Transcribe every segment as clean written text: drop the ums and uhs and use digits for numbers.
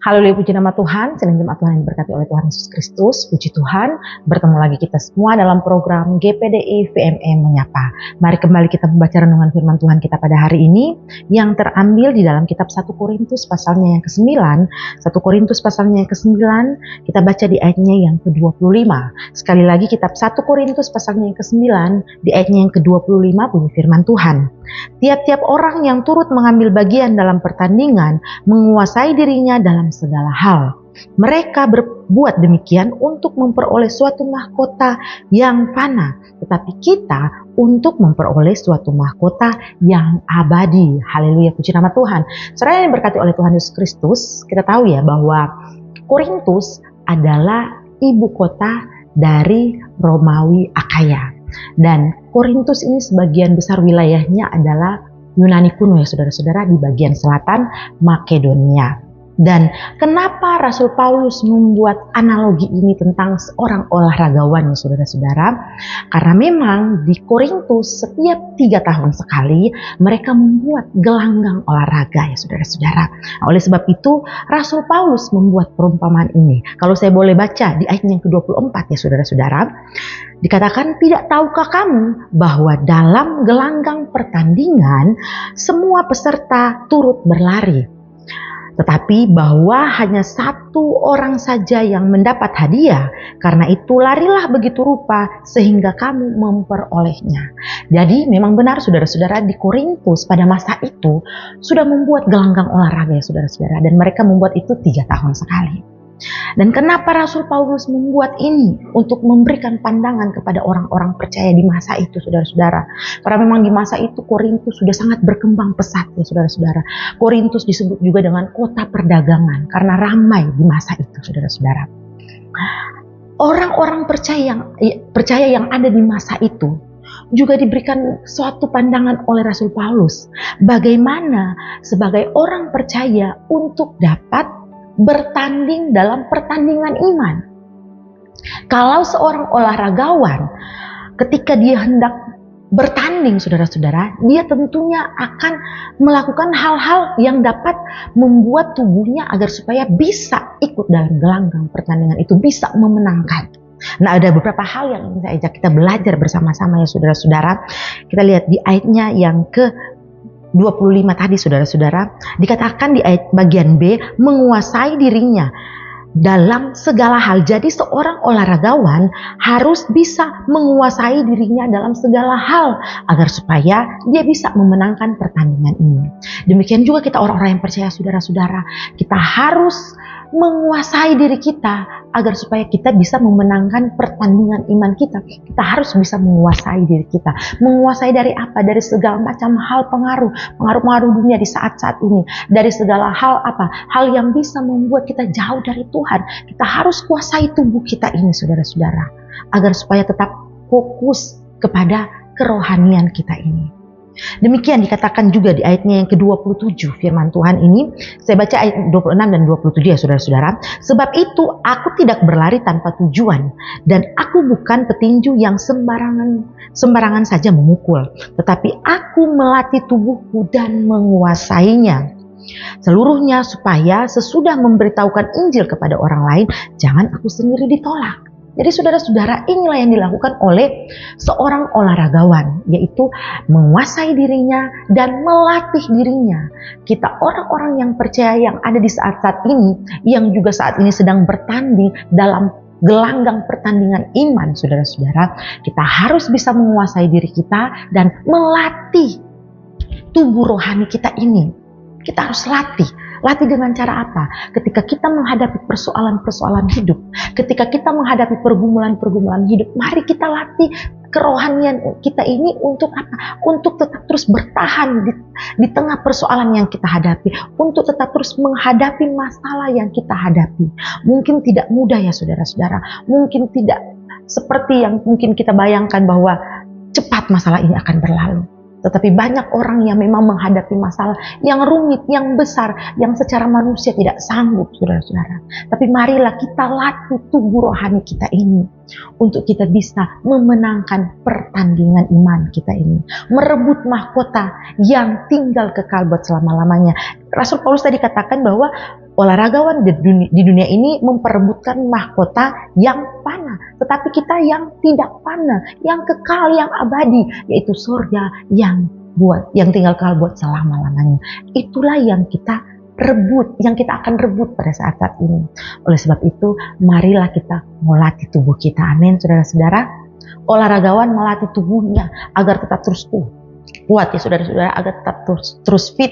Haleluya, puji nama Tuhan. Senang jemaat Tuhan yang diberkati oleh Tuhan Yesus Kristus. Puji Tuhan, bertemu lagi kita semua dalam program GPDI VMM Menyapa. Mari kembali kita membaca renungan firman Tuhan kita pada hari ini yang terambil di dalam kitab 1 Korintus pasalnya yang ke-9. 1 Korintus pasalnya yang ke-9, kita baca di ayatnya yang ke-25. Sekali lagi kitab 1 Korintus pasalnya yang ke-9, di ayatnya yang ke-25 bunyi firman Tuhan. Tiap-tiap orang yang turut mengambil bagian dalam pertandingan menguasai dirinya dalam segala hal. Mereka berbuat demikian untuk memperoleh suatu mahkota yang fana, tetapi kita untuk memperoleh suatu mahkota yang abadi. Haleluya, puji nama Tuhan. Saudara yang diberkati oleh Tuhan Yesus Kristus, kita tahu ya bahwa Korintus adalah ibu kota dari Romawi Akhaya. Dan Korintus ini sebagian besar wilayahnya adalah Yunani kuno ya saudara-saudara, di bagian selatan Makedonia. Dan kenapa Rasul Paulus membuat analogi ini tentang seorang olahragawan ya saudara-saudara? Karena memang di Korintus setiap 3 tahun sekali mereka membuat gelanggang olahraga ya saudara-saudara. Nah, oleh sebab itu Rasul Paulus membuat perumpamaan ini. Kalau saya boleh baca di ayat yang ke-24 ya saudara-saudara. Dikatakan, tidak tahukah kamu bahwa dalam gelanggang pertandingan semua peserta turut berlari, tetapi bahwa hanya satu orang saja yang mendapat hadiah. Karena itu larilah begitu rupa sehingga kamu memperolehnya. Jadi memang benar saudara-saudara, di Korintus pada masa itu sudah membuat gelanggang olahraga ya saudara-saudara, dan mereka membuat itu 3 tahun sekali. Dan kenapa Rasul Paulus membuat ini? Untuk memberikan pandangan kepada orang-orang percaya di masa itu saudara-saudara. Karena memang di masa itu Korintus sudah sangat berkembang pesat ya saudara-saudara. Korintus disebut juga dengan kota perdagangan karena ramai di masa itu saudara-saudara. Orang-orang percaya yang ada di masa itu juga diberikan suatu pandangan oleh Rasul Paulus. Bagaimana sebagai orang percaya untuk dapat bertanding dalam pertandingan iman. Kalau seorang olahragawan ketika dia hendak bertanding saudara-saudara, dia tentunya akan melakukan hal-hal yang dapat membuat tubuhnya agar supaya bisa ikut dalam gelanggang pertandingan itu, bisa memenangkan. Nah, ada beberapa hal yang ingin saya ajak kita belajar bersama-sama ya saudara-saudara. Kita lihat di ayatnya yang ke-25 tadi saudara-saudara, dikatakan di ayat bagian B, menguasai dirinya dalam segala hal. Jadi seorang olahragawan harus bisa menguasai dirinya dalam segala hal agar supaya dia bisa memenangkan pertandingan ini. Demikian juga kita orang-orang yang percaya saudara-saudara, kita harus menguasai diri kita agar supaya kita bisa memenangkan pertandingan iman kita. Kita harus bisa menguasai diri kita. Menguasai dari apa? Dari segala macam hal pengaruh dunia di saat-saat ini. Dari segala hal apa? Hal yang bisa membuat kita jauh dari Tuhan. Kita harus kuasai tubuh kita ini saudara-saudara, agar supaya tetap fokus kepada kerohanian kita ini. Demikian dikatakan juga di ayatnya yang ke-27 firman Tuhan ini. Saya baca ayat 26 dan 27 ya saudara-saudara. Sebab itu aku tidak berlari tanpa tujuan, dan aku bukan petinju yang sembarangan saja memukul, tetapi aku melatih tubuhku dan menguasainya seluruhnya, supaya sesudah memberitahukan Injil kepada orang lain, jangan aku sendiri ditolak. Jadi saudara-saudara, inilah yang dilakukan oleh seorang olahragawan, yaitu menguasai dirinya dan melatih dirinya. Kita orang-orang yang percaya yang ada di saat-saat ini, yang juga saat ini sedang bertanding dalam gelanggang pertandingan iman saudara-saudara, kita harus bisa menguasai diri kita dan melatih tubuh rohani kita ini. Kita harus latih. Latih dengan cara apa? Ketika kita menghadapi persoalan-persoalan hidup, ketika kita menghadapi pergumulan-pergumulan hidup, mari kita latih kerohanian kita ini untuk apa? Untuk tetap terus bertahan di tengah persoalan yang kita hadapi, untuk tetap terus menghadapi masalah yang kita hadapi. Mungkin tidak mudah ya saudara-saudara, mungkin tidak seperti yang mungkin kita bayangkan bahwa cepat masalah ini akan berlalu. Tetapi banyak orang yang memang menghadapi masalah yang rumit, yang besar, yang secara manusia tidak sanggup, saudara-saudara. Tapi marilah kita latih tubuh rohani kita ini untuk kita bisa memenangkan pertandingan iman kita ini. Merebut mahkota yang tinggal kekal buat selama-lamanya. Rasul Paulus tadi katakan bahwa Olahragawan di dunia ini memperebutkan mahkota yang fana, tetapi kita yang tidak fana, yang kekal, yang abadi, yaitu surga yang tinggal kekal buat selama-lamanya. Itulah yang kita rebut, yang kita akan rebut pada saat ini. Oleh sebab itu, marilah kita melatih tubuh kita. Amin, saudara-saudara. Olahragawan melatih tubuhnya agar tetap terus kuat ya saudara-saudara, agar tetap terus fit,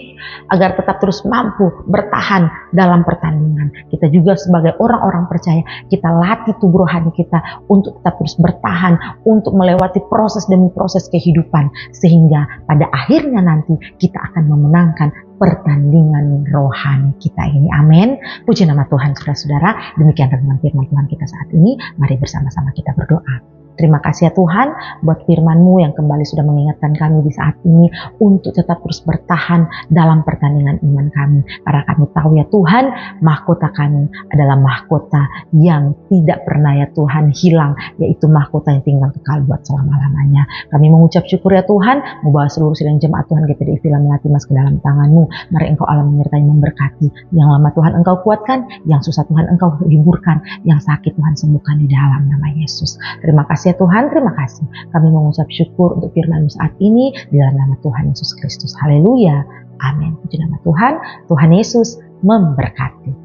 agar tetap terus mampu bertahan dalam pertandingan. Kita juga sebagai orang-orang percaya, kita latih tubuh rohani kita untuk tetap terus bertahan, untuk melewati proses demi proses kehidupan, sehingga pada akhirnya nanti kita akan memenangkan pertandingan rohani kita ini. Amin. Puji nama Tuhan saudara-saudara. Demikian renungan firman Tuhan kita saat ini. Mari bersama-sama kita berdoa. Terima kasih ya Tuhan buat firman-Mu yang kembali sudah mengingatkan kami di saat ini untuk tetap terus bertahan dalam pertandingan iman kami. Karena kami tahu ya Tuhan, mahkota kami adalah mahkota yang tidak pernah ya Tuhan hilang, yaitu mahkota yang tinggal kekal buat selama-lamanya. Kami mengucap syukur ya Tuhan, membawa seluruh sidang jemaat Tuhan GPDI Villa Melati Mas ke dalam tangan-Mu. Mari Engkau Allah menyertai memberkati. Yang lama Tuhan Engkau kuatkan, yang susah Tuhan Engkau hiburkan, yang sakit Tuhan sembuhkan di dalam nama Yesus. Terima kasih ya Tuhan, terima kasih. Kami mengucap syukur untuk firman-Mu saat ini di dalam nama Tuhan Yesus Kristus. Haleluya. Amin. Puji nama Tuhan. Tuhan Yesus memberkati.